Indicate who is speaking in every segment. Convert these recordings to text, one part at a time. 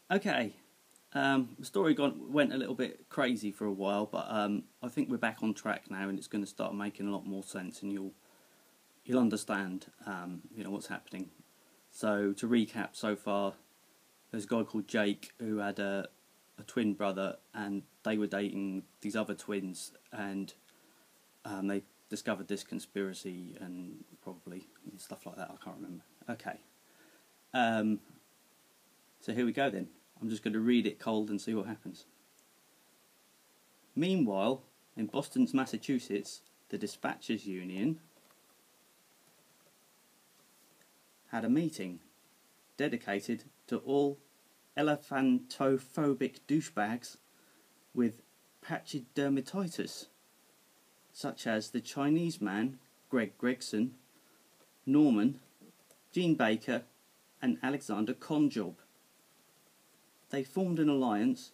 Speaker 1: Okay, the story went a little bit crazy for a while, but I think we're back on track now, and it's going to start making a lot more sense, and you'll understand, what's happening. So to recap, so far, there's a guy called Jake who had a twin brother, and they were dating these other twins, and they discovered this conspiracy and probably stuff like that. I can't remember. Okay. So here we go then. I'm just going to read it cold and see what happens. Meanwhile, in Boston's Massachusetts, the Dispatchers Union had a meeting dedicated to all elephantophobic douchebags with pachydermatitis, such as the Chinese man Greg Gregson, Norman, Gene Baker, and Alexander Conjob. They formed an alliance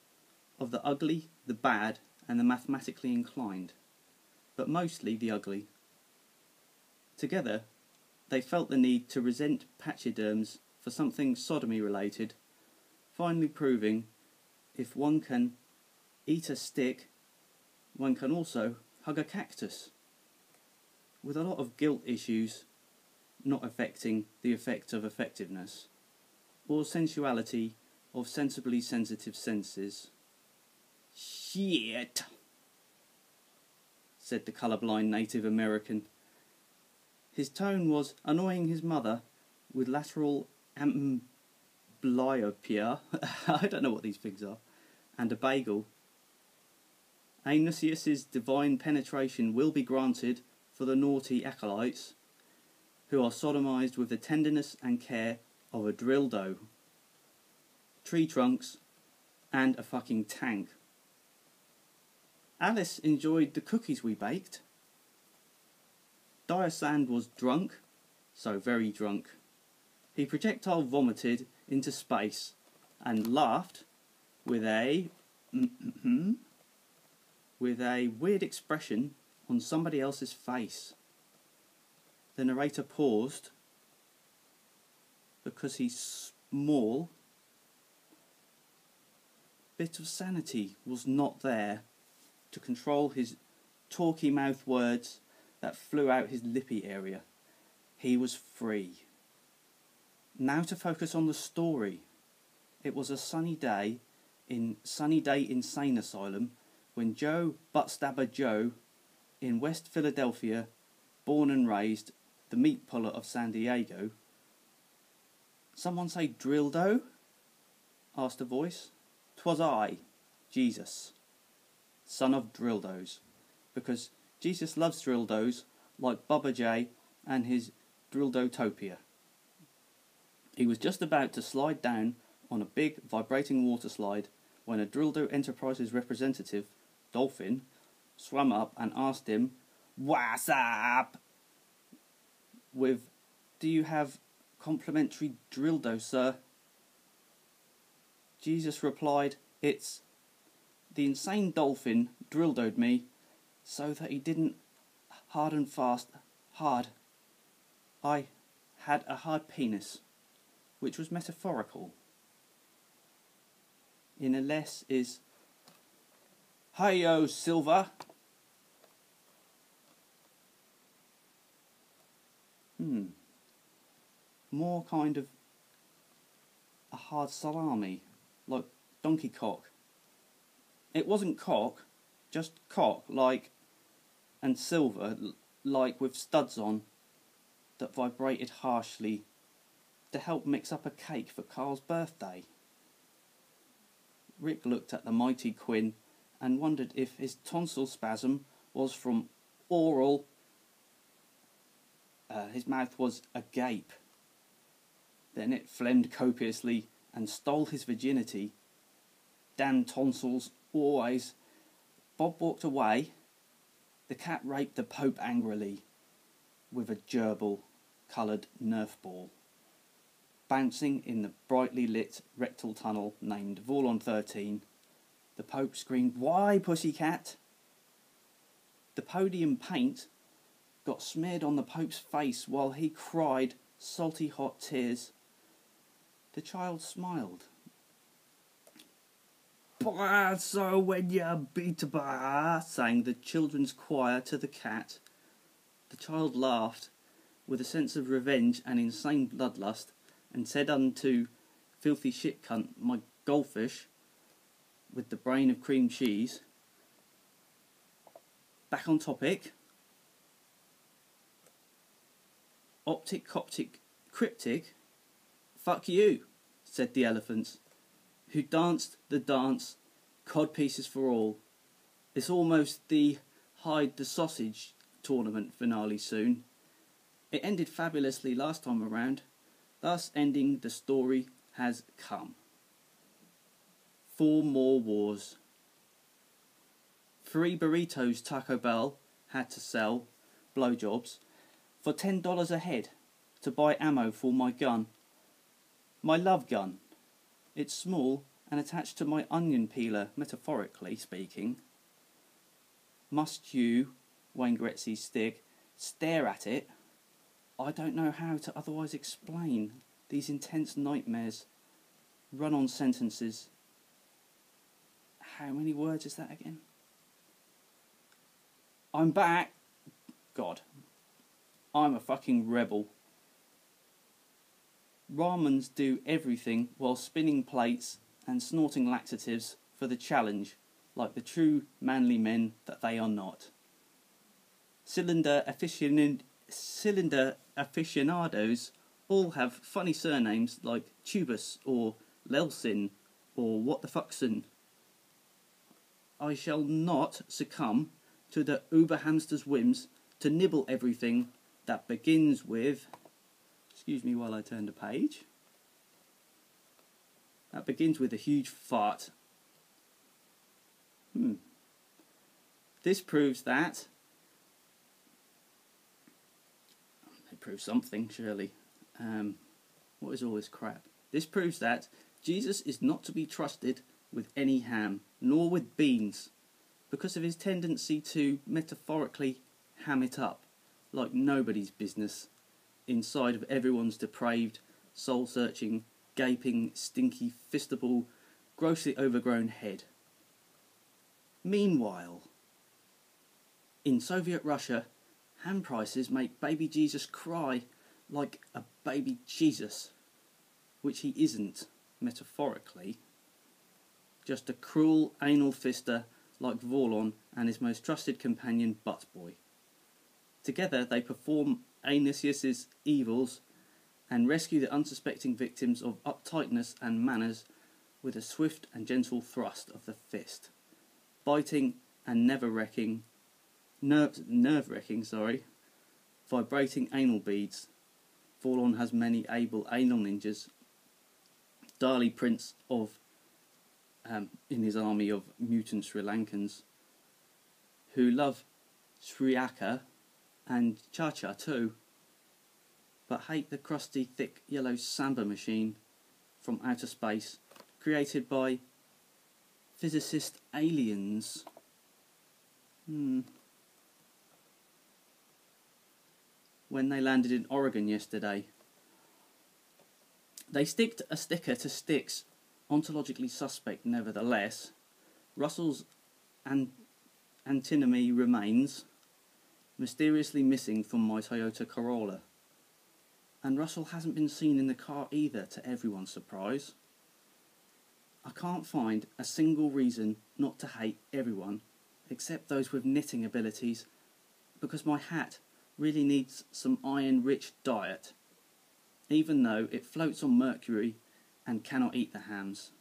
Speaker 1: of the ugly, the bad, and the mathematically inclined, but mostly the ugly. Together, they felt the need to resent pachyderms for something sodomy-related, finally proving if one can eat a stick, one can also hug a cactus. With a lot of guilt issues not affecting the effect of effectiveness, or sensuality of sensibly sensitive senses. Shit, said the colourblind Native American. His tone was annoying his mother with lateral amblyopia, I don't know what these things are, and a bagel. Anusius's divine penetration will be granted for the naughty acolytes who are sodomised with the tenderness and care of a dildo, tree trunks, and a fucking tank. Alice enjoyed the cookies we baked. Diosand was drunk, so very drunk. He projectile vomited into space and laughed with a weird expression on somebody else's face. The narrator paused because he's small. Bit of sanity was not there to control his talky mouth words that flew out his lippy area. He was free. Now to focus on the story. It was a sunny day Insane Asylum when Joe Buttstabber Joe in West Philadelphia, born and raised, the meat puller of San Diego. Someone say Drildo? Asked a voice. 'Twas I, Jesus, son of Drildos, because Jesus loves Drildos like Bubba J and his Drildotopia. He was just about to slide down on a big vibrating water slide when a Drildo Enterprises representative, Dolphin, swam up and asked him, "What's up?" with, "Do you have complimentary Drildo, sir?" Jesus replied, "It's the insane dolphin dildoed me so that he didn't harden fast hard. I had a hard penis," which was metaphorical. In a less is, "Hi-yo, Silver." More kind of a hard salami, like donkey cock. It wasn't cock, just cock, like, and silver, like with studs on, that vibrated harshly to help mix up a cake for Carl's birthday. Rick looked at the mighty Quinn and wondered if his tonsil spasm was from oral. His mouth was agape. Then it phlegmed copiously and stole his virginity. Damn tonsils, always. Bob walked away. The cat raped the Pope angrily with a gerbil-coloured Nerf ball, bouncing in the brightly lit rectal tunnel named Vorlon 13. The Pope screamed, "Why, pussycat?" The podium paint got smeared on the Pope's face while he cried salty hot tears. The child smiled. Bah, so when you beat bah, sang the children's choir to the cat. The child laughed with a sense of revenge and insane bloodlust, and said unto filthy shit cunt, my goldfish, with the brain of cream cheese. Back on topic. Optic, coptic, cryptic. Fuck you, said the elephants, who danced the dance, cod pieces for all. It's almost the hide the sausage tournament finale soon. It ended fabulously last time around, thus ending the story has come. 4 more wars. 3 burritos Taco Bell had to sell blowjobs for $10 a head to buy ammo for my gun. My love gun. It's small and attached to my onion peeler, metaphorically speaking. Must you, Wayne Gretzky's stick, stare at it? I don't know how to otherwise explain these intense nightmares, run-on sentences. How many words is that again? I'm back. God. I'm a fucking rebel. Ramens do everything while spinning plates and snorting laxatives for the challenge, like the true manly men that they are not. Cylinder aficionados all have funny surnames like Tubus or Lelsin or What the Fuckson. I shall not succumb to the uber hamster's whims to nibble everything that begins with... Excuse me while I turn the page. That begins with a huge fart. This proves that... It proves something, surely. What is all this crap? This proves that Jesus is not to be trusted with any ham, nor with beans, because of his tendency to metaphorically ham it up, like nobody's business, inside of everyone's depraved, soul-searching, gaping, stinky, fistable, grossly overgrown head. Meanwhile, in Soviet Russia, ham prices make baby Jesus cry like a baby Jesus, which he isn't, metaphorically. Just a cruel anal fister like Vorlon and his most trusted companion Buttboy. Together they perform Anisius's evils and rescue the unsuspecting victims of uptightness and manners with a swift and gentle thrust of the fist. Biting and nerve-wracking, vibrating anal beads. Vorlon has many able anal ninjas, Dali prince of in his army of mutant Sri Lankans, who love Sriaka and Cha-Cha too, but hate the crusty, thick, yellow samba machine from outer space, created by physicist aliens. When they landed in Oregon yesterday. They sticked a sticker to Styx, ontologically suspect nevertheless. Russell's antinomy remains mysteriously missing from my Toyota Corolla. And Russell hasn't been seen in the car either, to everyone's surprise. I can't find a single reason not to hate everyone, except those with knitting abilities, because my hat really needs some iron-rich diet, even though it floats on Mercury and cannot eat the hams.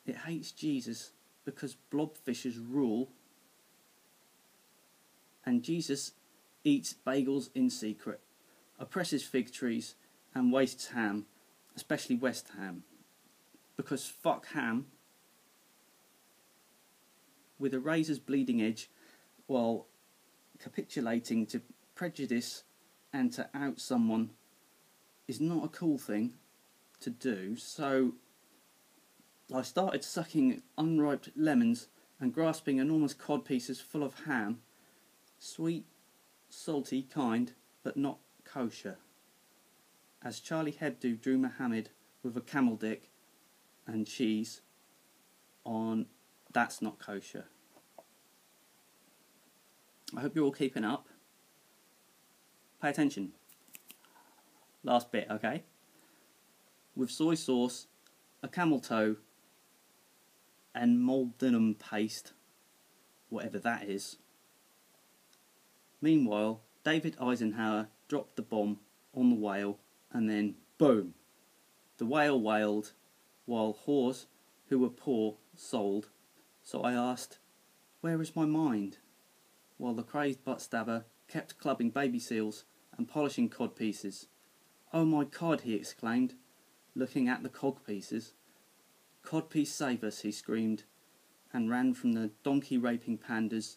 Speaker 1: It hates Jesus because blobfishers rule, and Jesus eats bagels in secret, oppresses fig trees, and wastes ham, especially West Ham, because fuck ham, with a razor's bleeding edge, while capitulating to prejudice and to out someone is not a cool thing to do. So I started sucking unripe lemons and grasping enormous cod pieces full of ham, sweet, salty, kind, but not kosher, as Charlie Hebdo drew Muhammad with a camel dick and cheese, on That's Not Kosher. I hope you're all keeping up. Pay attention. Last bit, okay? With soy sauce, a camel toe, and molybdenum paste, whatever that is. Meanwhile, David Eisenhower dropped the bomb on the whale, and then boom! The whale wailed, while whores who were poor sold. So I asked, where is my mind? While the crazed butt stabber kept clubbing baby seals and polishing cod pieces. Oh my cod, he exclaimed, looking at the cod pieces. Codpiece save us, he screamed, and ran from the donkey-raping pandas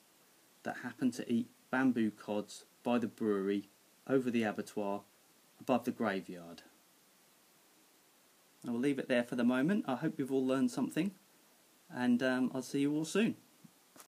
Speaker 1: that happened to eat bamboo cods by the brewery, over the abattoir, above the graveyard. I will leave it there for the moment. I hope you've all learned something, and I'll see you all soon.